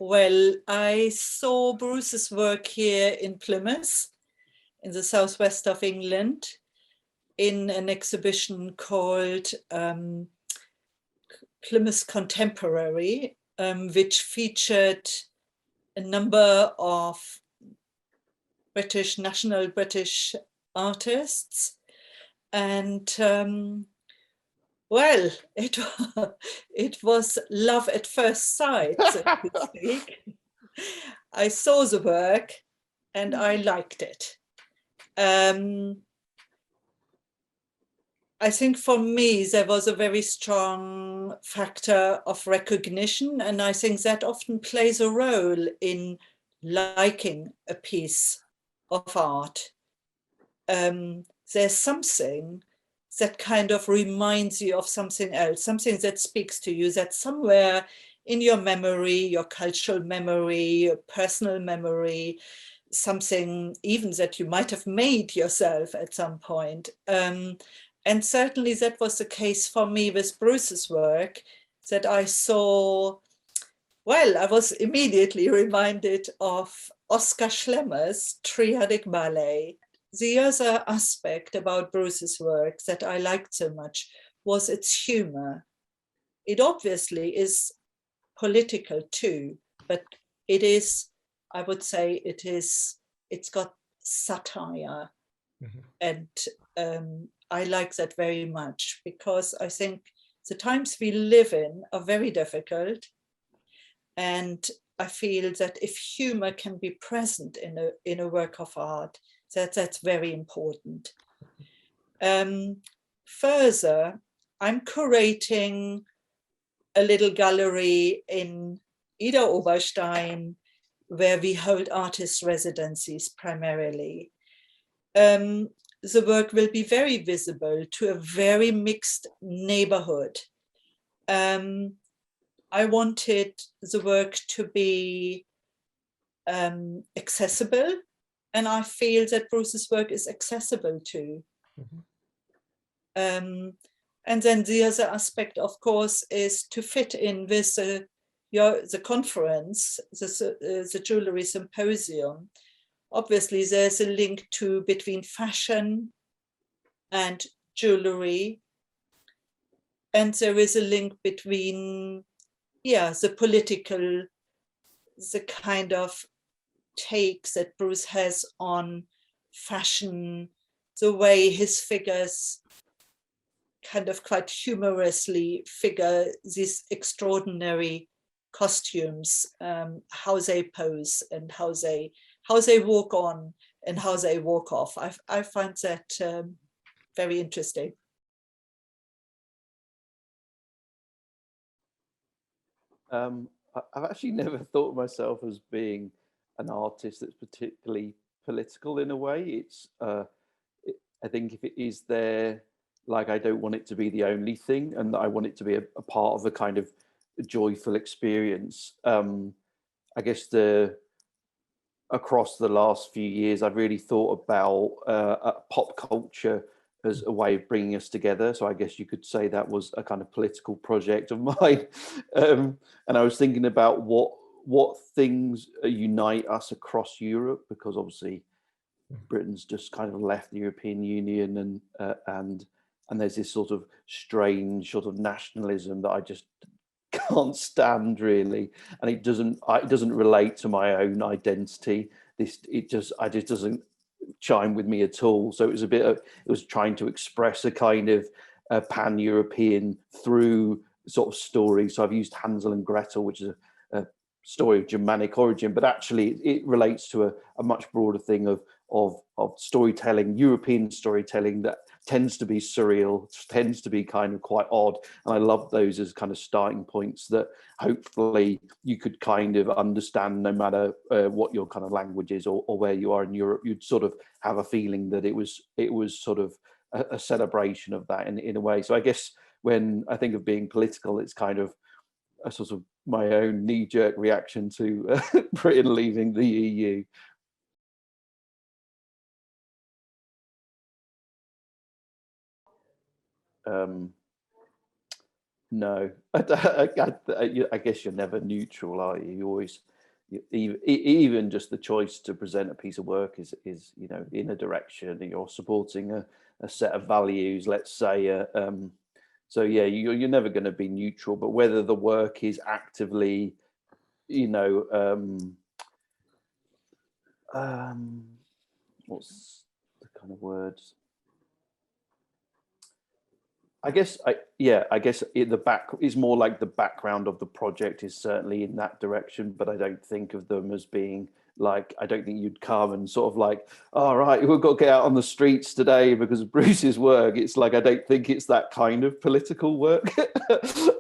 Well, I saw Bruce's work here in Plymouth, in the southwest of England, in an exhibition called Plymouth Contemporary, which featured a number of national British artists. And well, it was love at first sight, so to speak. I saw the work and I liked it. I think for me, there was a very strong factor of recognition, and I think that often plays a role in liking a piece of art. There's something that kind of reminds you of something else, something that speaks to you, that somewhere in your memory, your cultural memory, your personal memory, something even that you might have made yourself at some point. And certainly that was the case for me with Bruce's work, that I saw, well, I was immediately reminded of Oskar Schlemmer's Triadic Ballet. The other aspect about Bruce's work that I liked so much was its humor. It obviously is political too, but it is, I would say, it's got satire. And I like that very much, because I think the times we live in are very difficult. And I feel that if humor can be present in a work of art, that's very important. Further, I'm curating a little gallery in Idar-Oberstein, where we hold artist residencies primarily. The work will be very visible to a very mixed neighborhood. I wanted the work to be accessible, and I feel that Bruce's work is accessible too. And then the other aspect, of course, is to fit in with the conference, the jewellery symposium. Obviously, there's a link between fashion and jewellery, and there is a link between, the political, the kind of takes that Bruce has on fashion, the way his figures kind of quite humorously figure these extraordinary costumes, how they pose and how they walk on and how they walk off. I find that very interesting. I've actually never thought of myself as being an artist that's particularly political in a way. It's I think if it is there, like, I don't want it to be the only thing, and I want it to be a part of a kind of joyful experience. I guess across the last few years, I've really thought about pop culture as a way of bringing us together. So I guess you could say that was a kind of political project of mine. And I was thinking about what things unite us across Europe, because obviously Britain's just kind of left the European Union, and there's this sort of strange sort of nationalism that I just can't stand, really, and it doesn't relate to my own identity. It just doesn't chime with me at all. So it was trying to express a kind of pan-European through sort of story. So I've used Hansel and Gretel, which is a story of Germanic origin, but actually it relates to a much broader thing of storytelling, European storytelling, that tends to be surreal, tends to be kind of quite odd. And I love those as kind of starting points that hopefully you could kind of understand, no matter what your kind of language is or where you are in Europe. You'd sort of have a feeling that it was sort of a celebration of that in a way. So I guess when I think of being political, it's kind of a sort of my own knee-jerk reaction to Britain leaving the EU. No, I guess you're never neutral, are you? You always even just the choice to present a piece of work is you know, in a direction, you're supporting a set of values, let's say. So yeah, you're never going to be neutral, but whether the work is actively, you know, what's the kind of words? I guess the back is more like the background of the project is certainly in that direction, but I don't think of them as being like, I don't think you'd come and sort of like, all right, we've got to get out on the streets today because of Bruce's work. It's like, I don't think it's that kind of political work.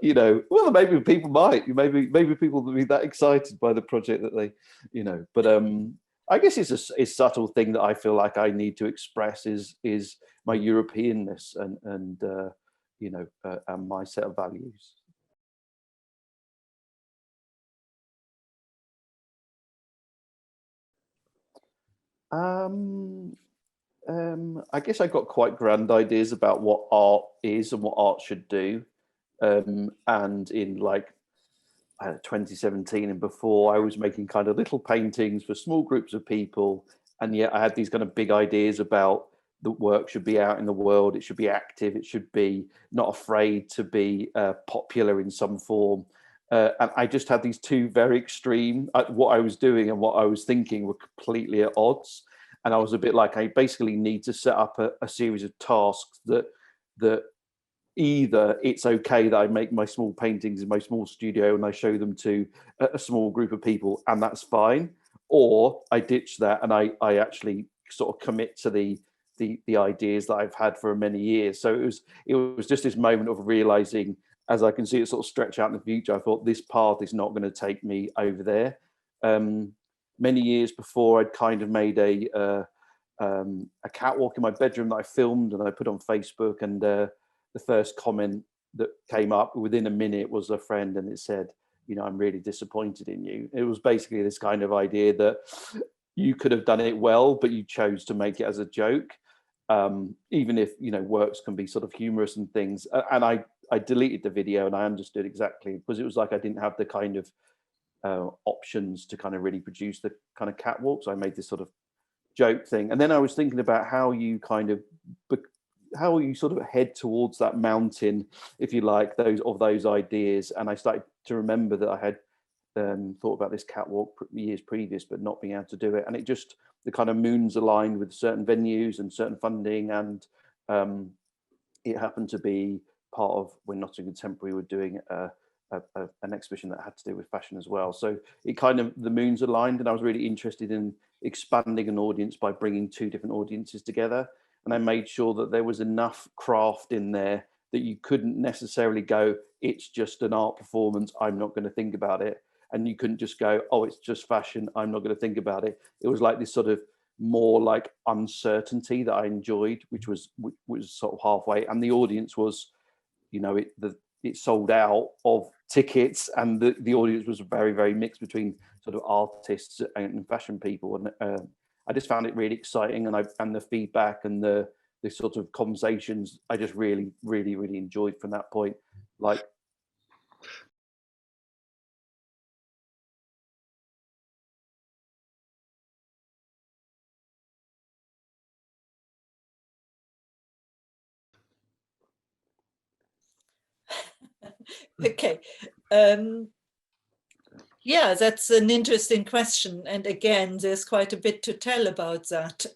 You know, well, maybe people might, maybe people will be that excited by the project that they, you know, but I guess it's a subtle thing that I feel like I need to express is my Europeanness and you know, and my set of values. I guess I got quite grand ideas about what art is and what art should do. And in like 2017 and before, I was making kind of little paintings for small groups of people. And yet I had these kind of big ideas about the work should be out in the world. It should be active. It should be not afraid to be popular in some form. And I just had these two very extreme, what I was doing and what I was thinking were completely at odds. And I was a bit like, I basically need to set up a series of tasks that either it's okay that I make my small paintings in my small studio and I show them to a small group of people and that's fine, or I ditch that and I actually sort of commit to the ideas that I've had for many years. So it was just this moment of realizing, as I can see it sort of stretch out in the future, I thought this path is not going to take me over there. Many years before, I'd kind of made a catwalk in my bedroom that I filmed and I put on Facebook, and the first comment that came up within a minute was a friend, and it said, you know, I'm really disappointed in you. It was basically this kind of idea that you could have done it well, but you chose to make it as a joke. Even if, you know, works can be sort of humorous and things. And I deleted the video and I understood exactly, because it was like I didn't have the kind of options to kind of really produce the kind of catwalk. So I made this sort of joke thing. And then I was thinking about how you sort of head towards that mountain, if you like, those ideas. And I started to remember that I had thought about this catwalk years previous, but not being able to do it. And it just, the kind of moons aligned with certain venues and certain funding. And it happened to be part of when Nottingham Contemporary were doing an exhibition that had to do with fashion as well. So it kind of, the moons aligned, and I was really interested in expanding an audience by bringing two different audiences together. And I made sure that there was enough craft in there that you couldn't necessarily go, it's just an art performance, I'm not going to think about it. And you couldn't just go, oh, it's just fashion, I'm not going to think about it. It was like this sort of more like uncertainty that I enjoyed, which was sort of halfway. And the audience was, you know, it sold out of tickets, and the audience was very, very mixed between sort of artists and fashion people. And I just found it really exciting, and the feedback and the sort of conversations I just really, really, really enjoyed from that point. Like, Okay. Yeah, that's an interesting question. And again, there's quite a bit to tell about that.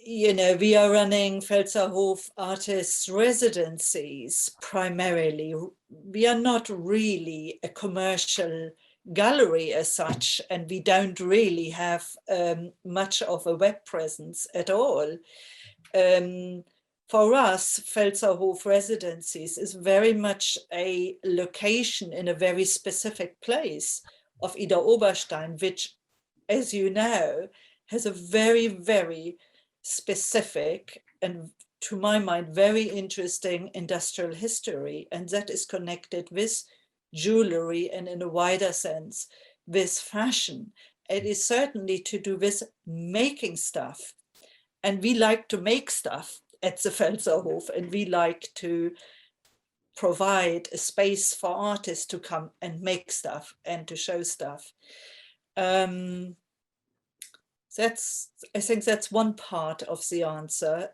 You know, we are running Hof Artist Residencies primarily. We are not really a commercial gallery as such, and we don't really have much of a web presence at all. For us, Hof Residencies is very much a location in a very specific place of Idar-Oberstein, which, as you know, has a very, very specific and, to my mind, very interesting industrial history. And that is connected with jewelry and, in a wider sense, with fashion. It is certainly to do with making stuff. And we like to make stuff at the Hof, and we like to provide a space for artists to come and make stuff and to show stuff. I think that's one part of the answer.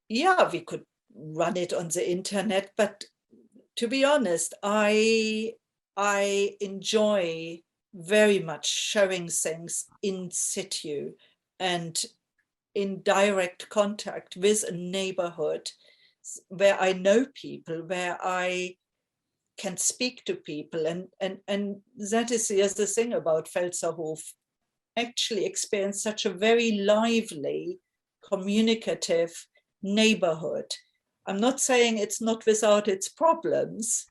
Yeah, we could run it on the internet, but to be honest, I enjoy very much showing things in situ and in direct contact with a neighborhood where I know people, where I can speak to people. And that is the other thing about Pfälzerhof. Actually experience such a very lively, communicative neighborhood. I'm not saying it's not without its problems,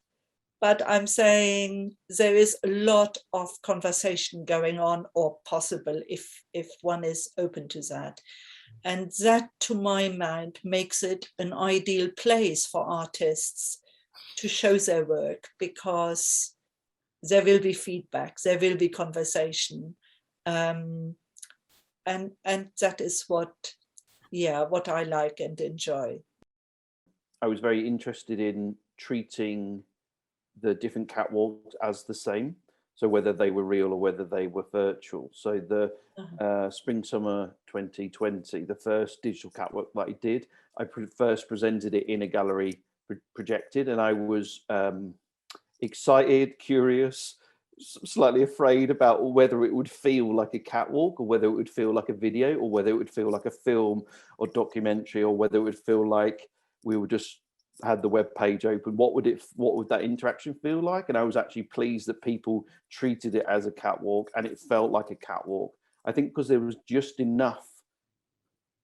but I'm saying there is a lot of conversation going on, or possible if one is open to that. And that, to my mind, makes it an ideal place for artists to show their work, because there will be feedback, there will be conversation. And that is what I like and enjoy. I was very interested in treating the different catwalks as the same. So whether they were real or whether they were virtual. So the Spring Summer 2020, the first digital catwalk that I did, I first presented it in a gallery projected, and I was excited, curious, slightly afraid about whether it would feel like a catwalk, or whether it would feel like a video, or whether it would feel like a film or documentary, or whether it would feel like we were just had the web page open. What would that interaction feel like? And I was actually pleased that people treated it as a catwalk, and it felt like a catwalk. I think because there was just enough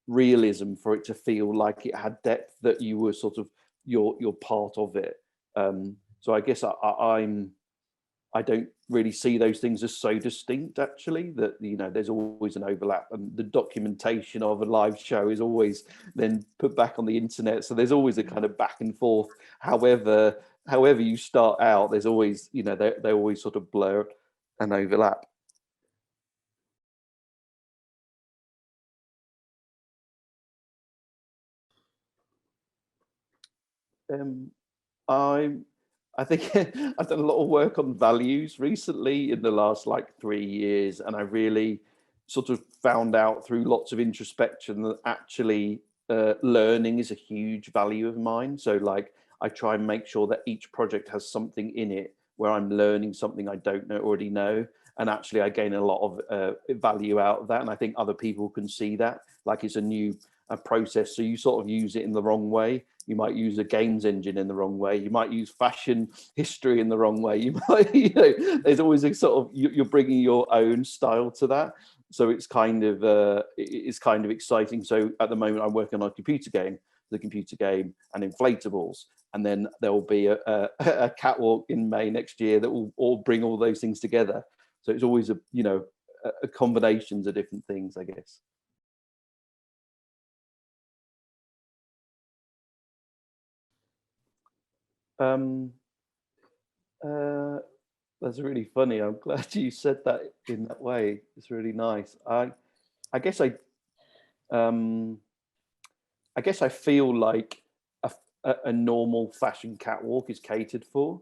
realism for it to feel like it had depth, that you were sort of you're part of it. So I guess I don't really see those things as so distinct, actually, that, you know, there's always an overlap, and the documentation of a live show is always then put back on the internet. So there's always a kind of back and forth. However you start out, there's always, you know, they always sort of blur and overlap. I think I've done a lot of work on values recently in the last like 3 years, and I really sort of found out through lots of introspection that actually learning is a huge value of mine. So like I try and make sure that each project has something in it where I'm learning something I don't already know, and actually I gain a lot of value out of that. And I think other people can see that, like it's a new process. So you sort of use it in the wrong way. You might use a games engine in the wrong way. You might use fashion history in the wrong way. You might, you know, there's always a sort of, you're bringing your own style to that. So it's kind of exciting. So at the moment I'm working on a computer game, and inflatables. And then there will be a catwalk in May next year that will all bring all those things together. So it's always a combinations of different things, I guess. That's really funny. I'm glad you said that in that way. It's really nice. I guess I feel like a normal fashion catwalk is catered for,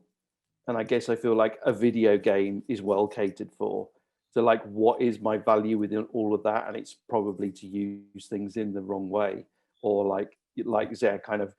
and I guess I feel like a video game is well catered for. So like, what is my value within all of that? And it's probably to use things in the wrong way, or like their kind of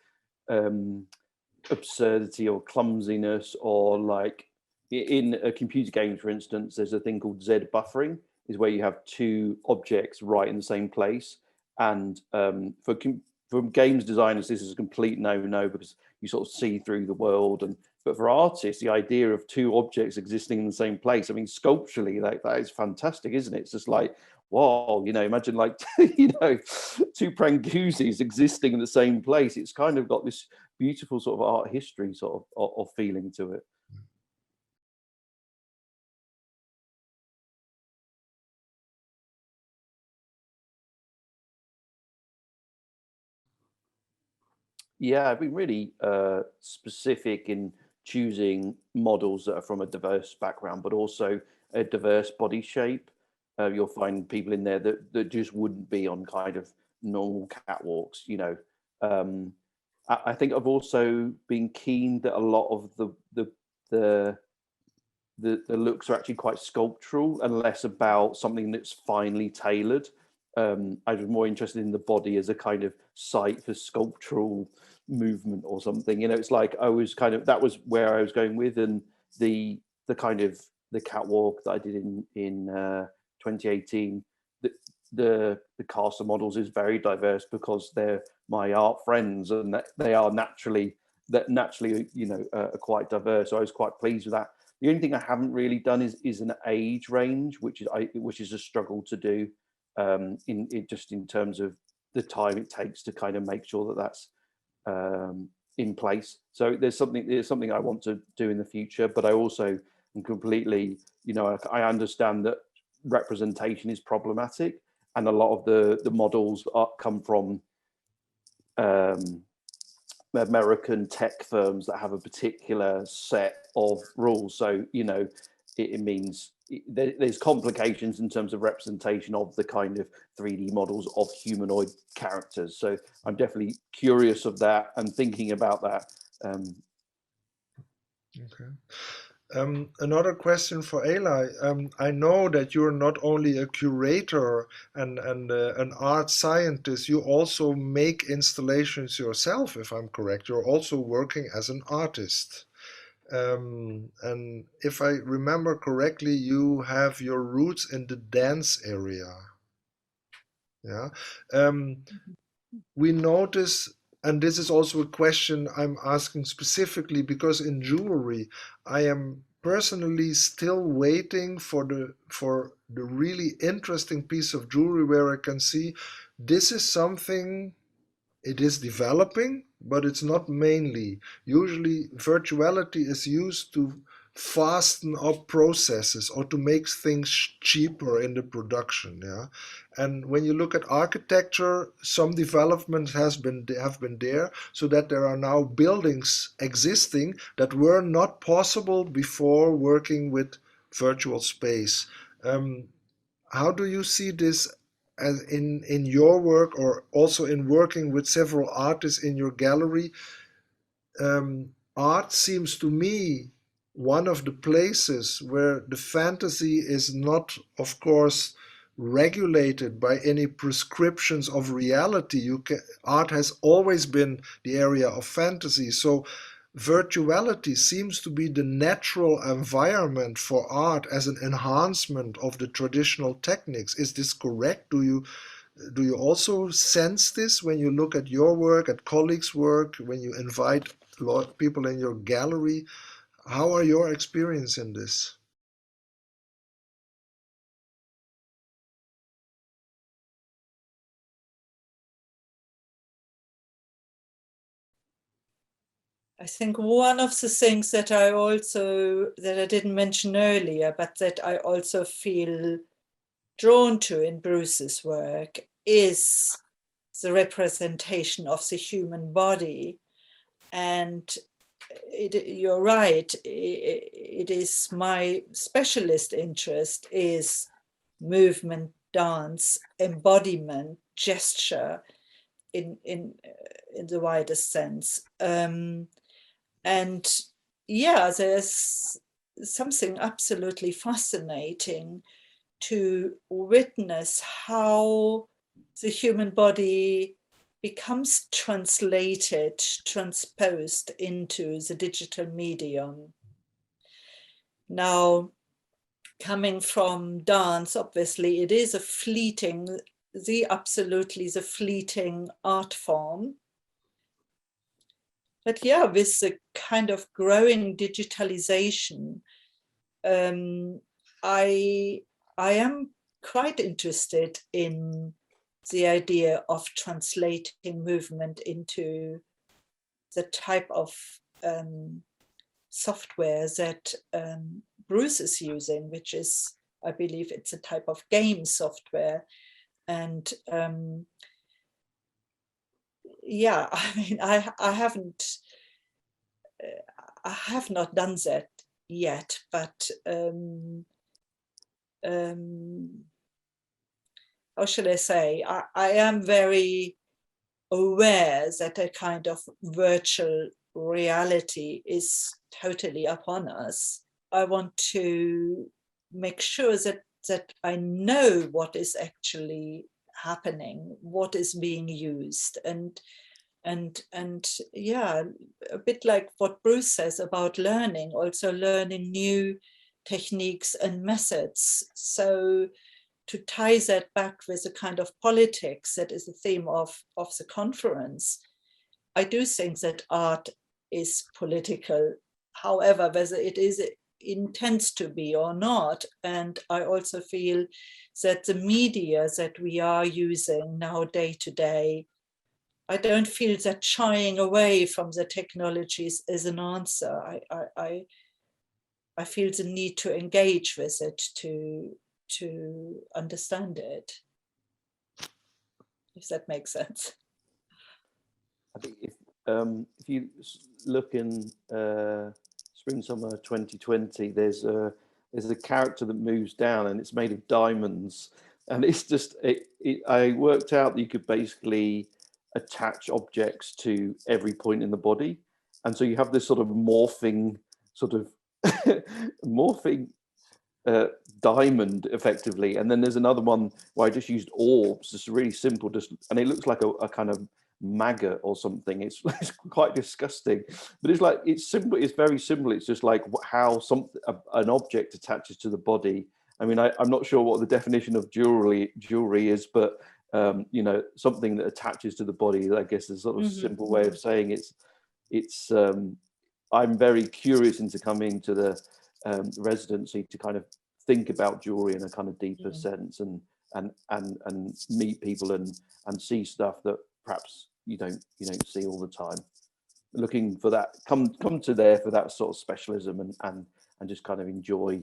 absurdity or clumsiness, or like in a computer game, for instance, there's a thing called Z buffering, is where you have two objects right in the same place. And for games designers, this is a complete no-no, because you sort of see through the world. But for artists, the idea of two objects existing in the same place, I mean, sculpturally, like that is fantastic, isn't it? It's just like, wow, you know, imagine like, you know, two Pranguzis existing in the same place. It's kind of got this beautiful sort of art history sort of feeling to it. Yeah, I've been really specific in choosing models that are from a diverse background, but also a diverse body shape. You'll find people in there that just wouldn't be on kind of normal catwalks, you know. I think I've also been keen that a lot of the looks are actually quite sculptural and less about something that's finely tailored. I was more interested in the body as a kind of site for sculptural movement or something. You know, it's like I was kind of, that was where I was going with, and the kind of the catwalk that I did in 2018. The cast of models is very diverse because they're my art friends, and that they are naturally you know are quite diverse. So I was quite pleased with that. The only thing I haven't really done is an age range, which is a struggle to do, just in terms of the time it takes to kind of make sure that that's in place. So there's something I want to do in the future, but I also am completely, you know, I understand that representation is problematic, and a lot of the models come from American tech firms that have a particular set of rules. So, you know, it means there's complications in terms of representation of the kind of 3D models of humanoid characters. So I'm definitely curious of that and thinking about that. Okay. Another question for Eila. I know that you're not only a curator and an art scientist, you also make installations yourself, if I'm correct. You're also working as an artist. And if I remember correctly, you have your roots in the dance area. Yeah. We notice, and this is also a question I'm asking specifically because in jewelry, I am personally still waiting for the really interesting piece of jewelry where I can see this is something, it is developing, but it's not mainly. Usually virtuality is used to fasten up processes or to make things cheaper in the production. Yeah, and when you look at architecture, some developments have been there, so that there are now buildings existing that were not possible before working with virtual space. How do you see this as in your work, or also in working with several artists in your gallery? Art seems to me one of the places where the fantasy is not, of course, regulated by any prescriptions of reality. Art has always been the area of fantasy. So virtuality seems to be the natural environment for art as an enhancement of the traditional techniques. Is this correct? Do you also sense this when you look at your work, at colleagues' work, when you invite people in your gallery? How are your experience in this? I think one of the things that I didn't mention earlier, but that I also feel drawn to in Bruce's work is the representation of the human body. And you're right, it is my specialist interest is movement, dance, embodiment, gesture in the widest sense. And yeah, there's something absolutely fascinating to witness how the human body becomes translated, transposed into the digital medium. Now, coming from dance, obviously, it is absolutely the fleeting art form. But yeah, with the kind of growing digitalization, I am quite interested in the idea of translating movement into the type of software that Bruce is using, which is, I believe it's a type of game software. And yeah, I mean, I have not done that yet, but how should I say? I am very aware that a kind of virtual reality is totally upon us. I want to make sure that I know what is actually happening, what is being used, and yeah, a bit like what Bruce says about learning, also learning new techniques and methods. So to tie that back with a kind of politics that is the theme of the conference, I do think that art is political, however, whether it is intends to be or not. And I also feel that the media that we are using now day to day, I don't feel that shying away from the technologies is an answer. I feel the need to engage with it, to understand it, if that makes sense. I think if you look in spring summer 2020, there's a character that moves down and it's made of diamonds, and it's just I worked out that you could basically attach objects to every point in the body, and so you have this sort of morphing diamond effectively. And then there's another one where I just used orbs, just really simple, and it looks like a kind of maggot or something. It's quite disgusting, but it's like, it's simple, it's very simple. It's just like how an object attaches to the body. I mean, I'm not sure what the definition of jewelry is, but you know, something that attaches to the body, I guess, is a sort of simple way of saying it's I'm very curious into coming to the residency to kind of think about jewelry in a kind of deeper sense, and meet people and see stuff that perhaps you don't see all the time. Looking for that, come to there for that sort of specialism, and just kind of enjoy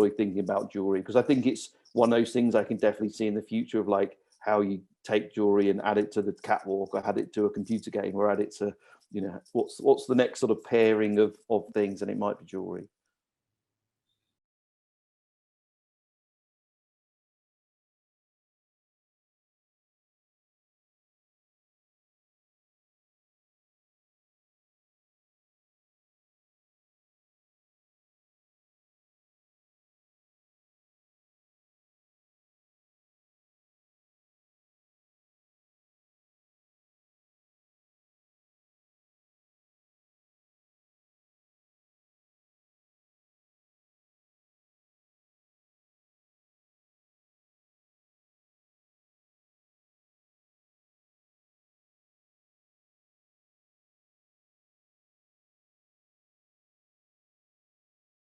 thinking about jewelry, because I think it's one of those things I can definitely see in the future of like how you take jewelry and add it to the catwalk, or add it to a computer game, or add it to, you know, what's the next sort of pairing of things, and it might be jewelry.